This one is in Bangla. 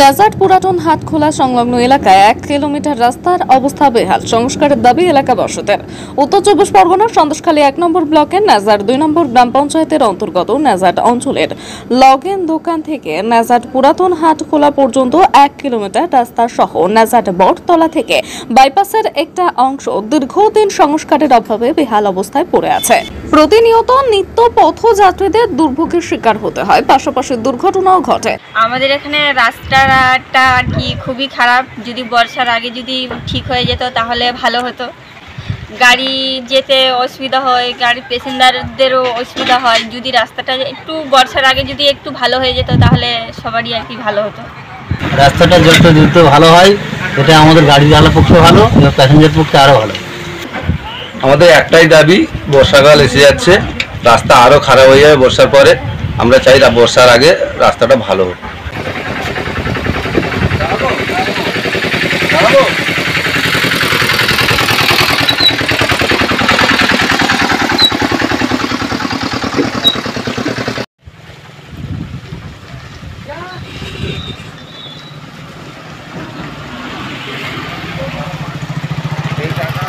নাজাট পুরাতন হাটখোলা সংলগ্ন এলাকায় 1 কিলোমিটার রাস্তার অবস্থা বেহাল। সংস্কারের দাবি এলাকাবাসীদের। উত্তর চব্বিশ পরগনার সন্দেশখালী 1 নম্বর ব্লকের নাজাট 2 নম্বর গ্রাম পঞ্চায়েতের অন্তর্গত নাজাট অঞ্চলের লগেন দোকান থেকে নাজাট পুরাতন হাটখোলা পর্যন্ত 1 কিলোমিটার রাস্তা সহ নাজাট বটতলা থেকে বাইপাসের একটা অংশ দীর্ঘদিন সংস্কারের অভাবে বেহাল অবস্থায় পড়ে আছে। প্রতিনিয়ত নিত্য পথযাত্রীদের দুর্ভোগের শিকার হতে হয়, পাশাপাশি দুর্ঘটনাও ঘটে। আমাদের এখানে রাস্তাটা আর কি খুবই খারাপ। যদি বর্ষার আগে যদি ঠিক হয়ে যেত তাহলে ভালো হতো। গাড়ি যেতে অসুবিধা হয়, গাড়ির প্যাসেঞ্জারদেরও অসুবিধা হয়। যদি রাস্তাটা একটু বর্ষার আগে যদি একটু ভালো হয়ে যেত তাহলে সবারই আর কি ভালো হতো। রাস্তাটা যত দ্রুত ভালো হয় এটা আমাদের গাড়ি চালার পক্ষে ভালো এবং প্যাসেঞ্জার পক্ষে আরও ভালো। আমাদের একটাই দাবি, বর্ষাকাল এসে যাচ্ছে, রাস্তা আরও খারাপ হয়ে যাবে বর্ষার পরে। আমরা চাই বর্ষার আগে রাস্তাটা ভালো হোক। এই টাকা